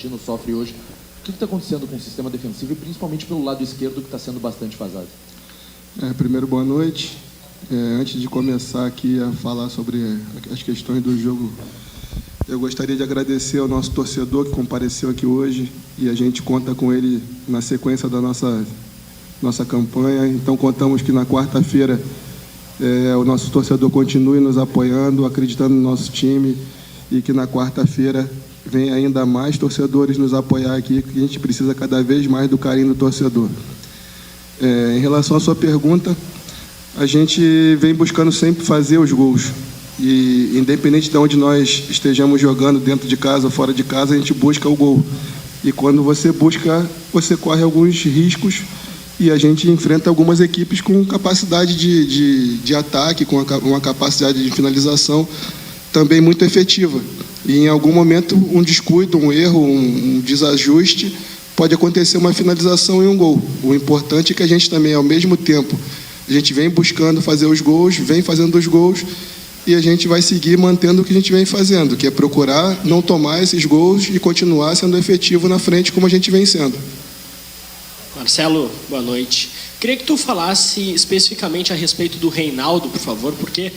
Bragantino sofre hoje. O que está acontecendo com o sistema defensivo e principalmente pelo lado esquerdo, que está sendo bastante vazado? Primeiro, boa noite. Antes de começar aqui a falar sobre as questões do jogo, eu gostaria de agradecer ao nosso torcedor que compareceu aqui hoje, e a gente conta com ele na sequência da nossa campanha. Então, contamos que na quarta-feira o nosso torcedor continue nos apoiando, acreditando no nosso time, e que na quarta-feira venha ainda mais torcedores nos apoiar aqui, que a gente precisa cada vez mais do carinho do torcedor. Em relação à sua pergunta, a gente vem buscando sempre fazer os gols. E independente de onde nós estejamos jogando, dentro de casa ou fora de casa, a gente busca o gol. E quando você busca, você corre alguns riscos, e a gente enfrenta algumas equipes com capacidade de ataque, com uma capacidade de finalização também muito efetiva. E em algum momento, um descuido, um erro, um desajuste, pode acontecer uma finalização e um gol. O importante é que a gente também, ao mesmo tempo, a gente vem buscando fazer os gols, vem fazendo os gols, e a gente vai seguir mantendo o que a gente vem fazendo, que é procurar não tomar esses gols e continuar sendo efetivo na frente como a gente vem sendo. Marcelo, boa noite. Queria que tu falasse especificamente a respeito do Reinaldo, por favor, porque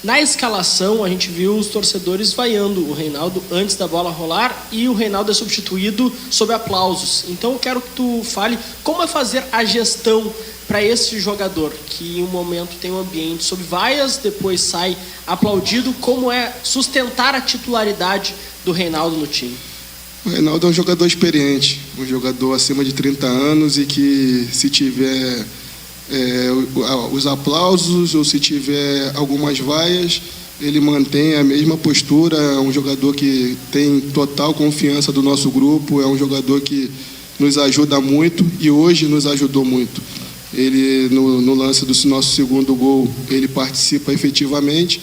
na escalação a gente viu os torcedores vaiando o Reinaldo antes da bola rolar, e o Reinaldo é substituído sob aplausos. Então eu quero que tu fale como é fazer a gestão para esse jogador, que em um momento tem um ambiente sob vaias, depois sai aplaudido, como é sustentar a titularidade do Reinaldo no time. O Reinaldo é um jogador experiente, um jogador acima de 30 anos, e que se tiver os aplausos ou se tiver algumas vaias, ele mantém a mesma postura. É um jogador que tem total confiança do nosso grupo, é um jogador que nos ajuda muito e hoje nos ajudou muito. Ele, no lance do nosso segundo gol, ele participa efetivamente.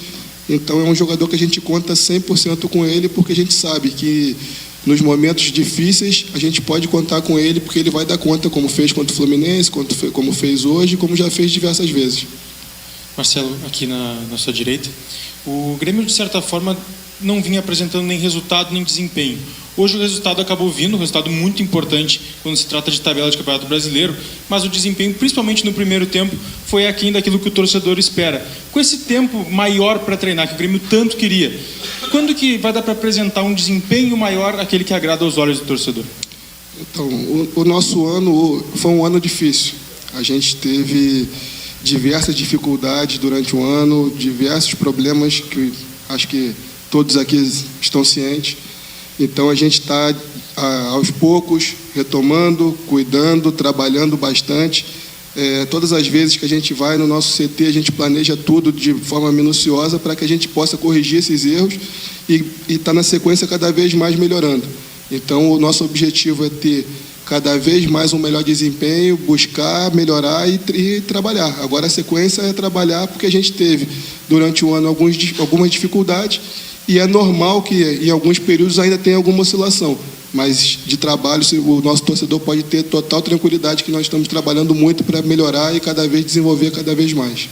Então é um jogador que a gente conta 100% com ele, porque a gente sabe que nos momentos difíceis a gente pode contar com ele, porque ele vai dar conta, como fez contra o Fluminense, como fez hoje, como já fez diversas vezes. Marcelo, aqui na sua direita, o Grêmio, de certa forma, não vinha apresentando nem resultado nem desempenho. Hoje o resultado acabou vindo, um resultado muito importante quando se trata de tabela de Campeonato Brasileiro, mas o desempenho, principalmente no primeiro tempo, foi aquém daquilo que o torcedor espera. Com esse tempo maior para treinar, que o Grêmio tanto queria, quando que vai dar para apresentar um desempenho maior, aquele que agrada aos olhos do torcedor? Então, o nosso ano foi um ano difícil. A gente teve diversas dificuldades durante o ano, diversos problemas que acho que todos aqui estão cientes. Então a gente está aos poucos retomando, cuidando, trabalhando bastante. Todas as vezes que a gente vai no nosso CT, a gente planeja tudo de forma minuciosa para que a gente possa corrigir esses erros e estar na sequência cada vez mais melhorando. Então o nosso objetivo é ter cada vez mais um melhor desempenho, buscar melhorar e trabalhar. Agora a sequência é trabalhar, porque a gente teve durante o ano algumas dificuldades, e é normal que em alguns períodos ainda tenha alguma oscilação, mas de trabalho o nosso torcedor pode ter total tranquilidade que nós estamos trabalhando muito para melhorar e cada vez desenvolver cada vez mais.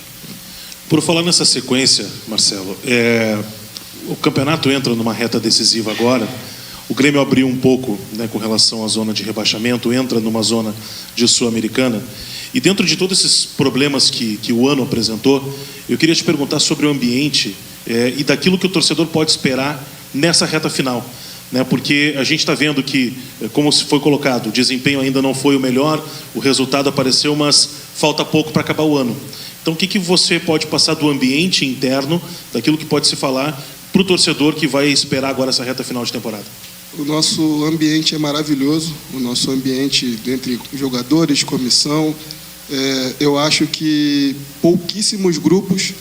Por falar nessa sequência, Marcelo, o campeonato entra numa reta decisiva agora. O Grêmio abriu um pouco, né, com relação à zona de rebaixamento, entra numa zona de Sul-Americana. E dentro de todos esses problemas que o ano apresentou, eu queria te perguntar sobre o ambiente e daquilo que o torcedor pode esperar nessa reta final. Né, porque a gente está vendo que, como foi colocado, o desempenho ainda não foi o melhor, o resultado apareceu, mas falta pouco para acabar o ano. Então, o que você pode passar do ambiente interno, daquilo que pode se falar para o torcedor que vai esperar agora essa reta final de temporada? O nosso ambiente é maravilhoso, o nosso ambiente entre jogadores, comissão. Eu acho que pouquíssimos grupos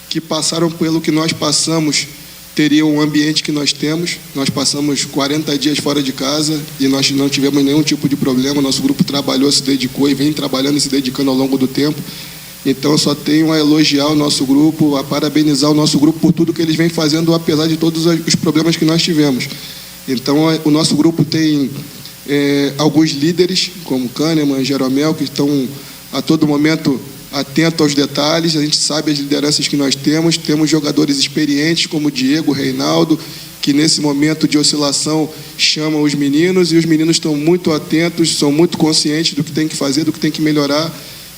que passaram pelo que nós passamos teriam o ambiente que nós temos. Nós passamos 40 dias fora de casa e nós não tivemos nenhum tipo de problema. Nosso grupo trabalhou, se dedicou e vem trabalhando e se dedicando ao longo do tempo. Então eu só tenho a elogiar o nosso grupo, a parabenizar o nosso grupo por tudo que eles vêm fazendo, apesar de todos os problemas que nós tivemos. Então o nosso grupo tem alguns líderes, como Kahneman, Jeromel, que estão a todo momento atentos aos detalhes. A gente sabe as lideranças que nós temos. Temos jogadores experientes como Diego, Reinaldo, que nesse momento de oscilação chamam os meninos, e os meninos estão muito atentos, são muito conscientes do que tem que fazer, do que tem que melhorar,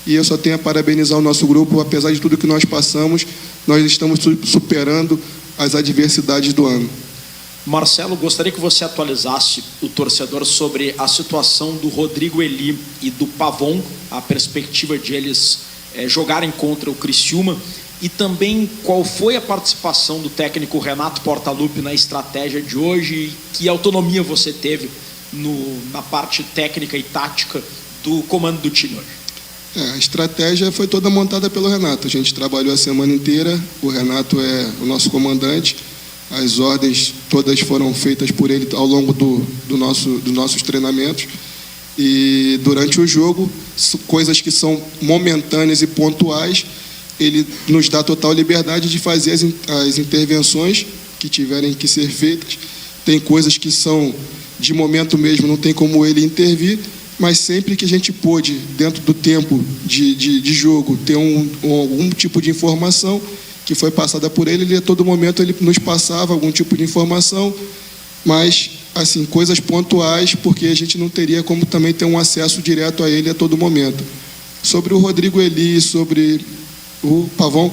e eu só tenho a parabenizar o nosso grupo. Apesar de tudo que nós passamos, nós estamos superando as adversidades do ano. Marcelo, gostaria que você atualizasse o torcedor sobre a situação do Rodrigo Eli e do Pavon, a perspectiva de eles jogarem contra o Criciúma, e também qual foi a participação do técnico Renato Portaluppi na estratégia de hoje e que autonomia você teve na parte técnica e tática do comando do time hoje. A estratégia foi toda montada pelo Renato. A gente trabalhou a semana inteira, o Renato é o nosso comandante, as ordens todas foram feitas por ele ao longo dos nossos treinamentos, e durante o jogo, coisas que são momentâneas e pontuais, ele nos dá total liberdade de fazer as intervenções que tiverem que ser feitas. Tem coisas que são de momento mesmo, não tem como ele intervir, mas sempre que a gente pôde, dentro do tempo de jogo, ter algum tipo de informação que foi passada por ele, a todo momento ele nos passava algum tipo de informação, mas assim, coisas pontuais, porque a gente não teria como também ter um acesso direto a ele a todo momento. Sobre o Rodrigo Eli, sobre o Pavon,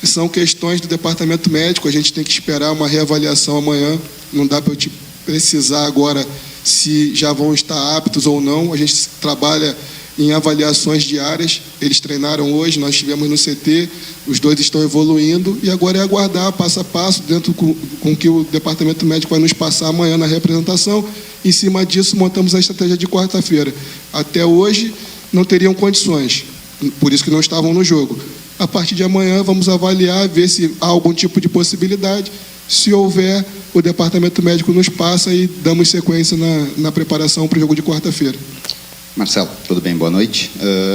são questões do departamento médico, a gente tem que esperar uma reavaliação amanhã, não dá para eu te precisar agora se já vão estar aptos ou não. A gente trabalha em avaliações diárias, eles treinaram hoje, nós estivemos no CT, os dois estão evoluindo, e agora é aguardar passo a passo, dentro com o que o departamento médico vai nos passar amanhã na representação. Em cima disso, montamos a estratégia de quarta-feira. Até hoje, não teriam condições, por isso que não estavam no jogo. A partir de amanhã, vamos avaliar, ver se há algum tipo de possibilidade. Se houver, o departamento médico nos passa e damos sequência na preparação para o jogo de quarta-feira. Marcelo, tudo bem? Boa noite.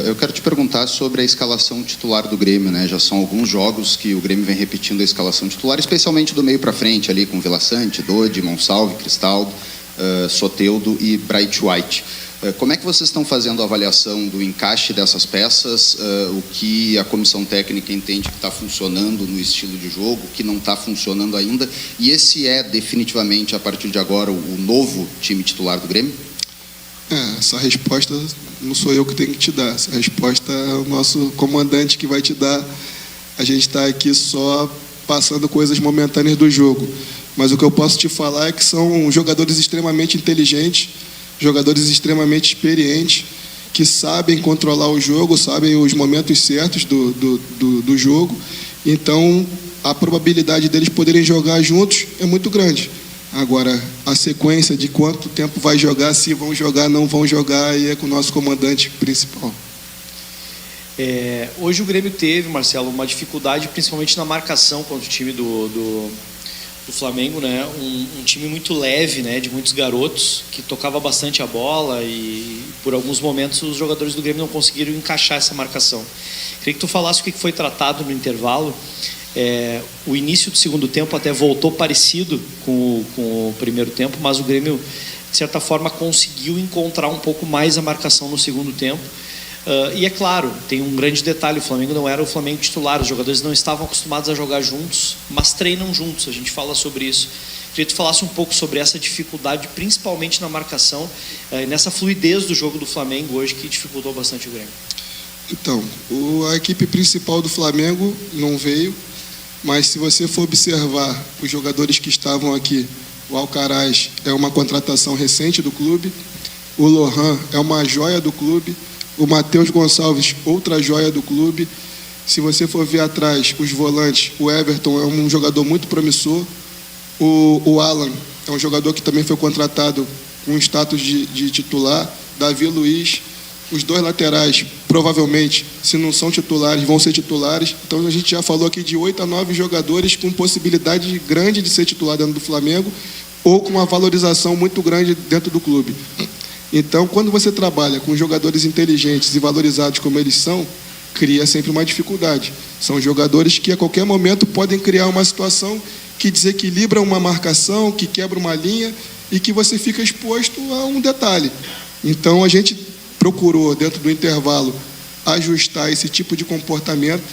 Eu quero te perguntar sobre a escalação titular do Grêmio, né? Já são alguns jogos que o Grêmio vem repetindo a escalação titular, especialmente do meio para frente, ali com Vila Sante, Dodi, Monsalve, Cristaldo, Soteldo e Bright White. Como é que vocês estão fazendo a avaliação do encaixe dessas peças, o que a comissão técnica entende que está funcionando no estilo de jogo, o que não está funcionando ainda, e esse é definitivamente, a partir de agora, o novo time titular do Grêmio? Essa resposta não sou eu que tenho que te dar, essa resposta é o nosso comandante que vai te dar. A gente está aqui só passando coisas momentâneas do jogo, mas o que eu posso te falar é que são jogadores extremamente inteligentes, jogadores extremamente experientes, que sabem controlar o jogo, sabem os momentos certos do jogo. Então, a probabilidade deles poderem jogar juntos é muito grande. Agora, a sequência de quanto tempo vai jogar, se vão jogar, não vão jogar, aí é com o nosso comandante principal. Hoje o Grêmio teve, Marcelo, uma dificuldade, principalmente na marcação contra o time do Flamengo, né? Um time muito leve, né? De muitos garotos, que tocava bastante a bola, e por alguns momentos os jogadores do Grêmio não conseguiram encaixar essa marcação. Queria que tu falasse o que foi tratado no intervalo. O início do segundo tempo até voltou parecido com o primeiro tempo, mas o Grêmio, de certa forma, conseguiu encontrar um pouco mais a marcação no segundo tempo. E é claro, tem um grande detalhe: o Flamengo não era o Flamengo titular, os jogadores não estavam acostumados a jogar juntos, mas treinam juntos, a gente fala sobre isso. Queria que tu falasse um pouco sobre essa dificuldade, principalmente na marcação, nessa fluidez do jogo do Flamengo hoje, que dificultou bastante o Grêmio. Então, a equipe principal do Flamengo não veio, mas se você for observar os jogadores que estavam aqui, o Alcaraz é uma contratação recente do clube, o Lohan é uma joia do clube, o Matheus Gonçalves, outra joia do clube. Se você for ver atrás, os volantes, o Everton é um jogador muito promissor, o Alan é um jogador que também foi contratado com status de titular, Davi Luiz, os dois laterais, provavelmente, se não são titulares, vão ser titulares. Então a gente já falou aqui de 8 a 9 jogadores com possibilidade grande de ser titular dentro do Flamengo, ou com uma valorização muito grande dentro do clube. Então, quando você trabalha com jogadores inteligentes e valorizados como eles são, cria sempre uma dificuldade. São jogadores que a qualquer momento podem criar uma situação que desequilibra uma marcação, que quebra uma linha e que você fica exposto a um detalhe. Então a gente procurou, dentro do intervalo, ajustar esse tipo de comportamento,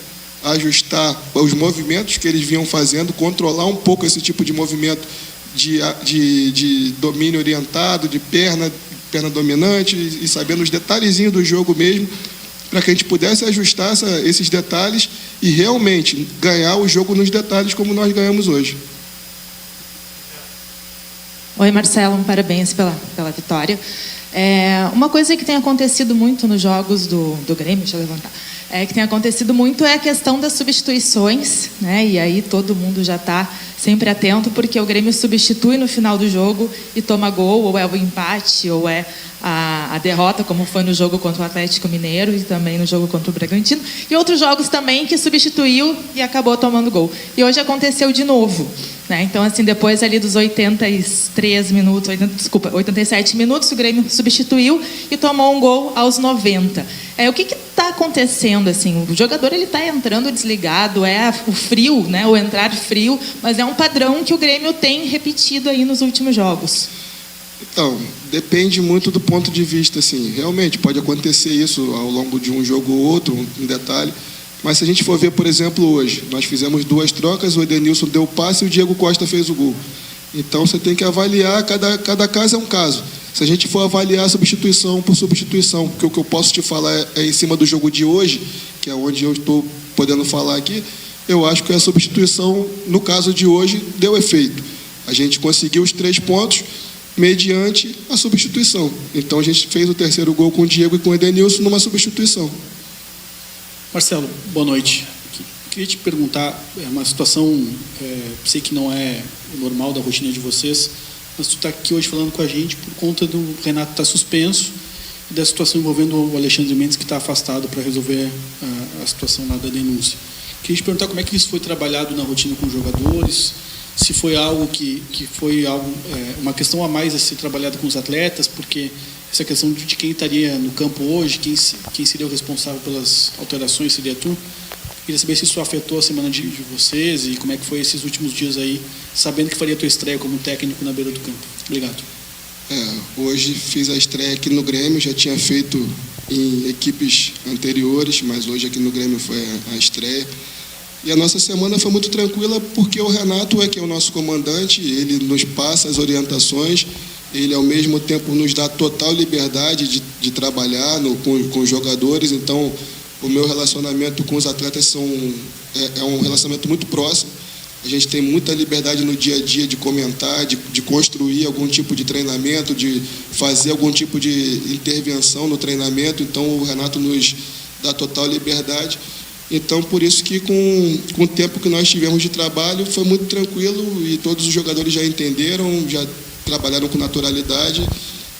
ajustar os movimentos que eles vinham fazendo, controlar um pouco esse tipo de movimento de domínio orientado, de perna dominante e sabendo os detalhezinhos do jogo mesmo, para que a gente pudesse ajustar esses detalhes e realmente ganhar o jogo nos detalhes como nós ganhamos hoje. Oi, Marcelo, parabéns pela vitória. Uma coisa que tem acontecido muito nos jogos do Grêmio, deixa eu levantar, que tem acontecido muito é a questão das substituições, né? E aí todo mundo já está sempre atento, porque o Grêmio substitui no final do jogo e toma gol, ou é o empate, ou é a derrota, como foi no jogo contra o Atlético Mineiro e também no jogo contra o Bragantino, e outros jogos também que substituiu e acabou tomando gol. E hoje aconteceu de novo, né? Então, assim, depois ali dos 87 minutos, o Grêmio substituiu e tomou um gol aos 90. O que está acontecendo? Assim, o jogador ele está entrando desligado, o frio, né? O entrar frio, mas é um padrão que o Grêmio tem repetido aí nos últimos jogos. Então, depende muito do ponto de vista, assim, realmente pode acontecer isso ao longo de um jogo ou outro, um detalhe, mas se a gente for ver, por exemplo, hoje, nós fizemos 2 trocas, o Edenilson deu o passe e o Diego Costa fez o gol. Então, você tem que avaliar, cada caso é um caso. Se a gente for avaliar substituição por substituição, porque o que eu posso te falar é em cima do jogo de hoje, que é onde eu estou podendo falar aqui, eu acho que a substituição, no caso de hoje, deu efeito. A gente conseguiu os 3 pontos mediante a substituição. Então, a gente fez o 3º gol com o Diego e com o Edenilson numa substituição. Marcelo, boa noite. Queria te perguntar, uma situação, sei que não é normal da rotina de vocês, mas tu está aqui hoje falando com a gente por conta do Renato estar suspenso e da situação envolvendo o Alexandre Mendes, que está afastado para resolver a situação lá da denúncia. Queria te perguntar como é que isso foi trabalhado na rotina com os jogadores, se foi algo que foi uma questão a mais a ser trabalhada com os atletas, porque essa questão de quem estaria no campo hoje, quem seria o responsável pelas alterações, seria tu. Queria saber se isso afetou a semana de vocês e como é que foi esses últimos dias aí, sabendo que faria a tua estreia como técnico na beira do campo. Obrigado. Hoje fiz a estreia aqui no Grêmio, já tinha feito em equipes anteriores, mas hoje aqui no Grêmio foi a estreia. E a nossa semana foi muito tranquila porque o Renato que é o nosso comandante, ele nos passa as orientações, ele ao mesmo tempo nos dá total liberdade de trabalhar com os jogadores, então o meu relacionamento com os atletas é um relacionamento muito próximo. A gente tem muita liberdade no dia a dia de comentar, de construir algum tipo de treinamento, de fazer algum tipo de intervenção no treinamento. Então, o Renato nos dá total liberdade. Então, por isso que com o tempo que nós tivemos de trabalho, foi muito tranquilo e todos os jogadores já entenderam, já trabalharam com naturalidade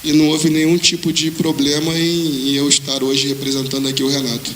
e não houve nenhum tipo de problema em eu estar hoje representando aqui o Renato.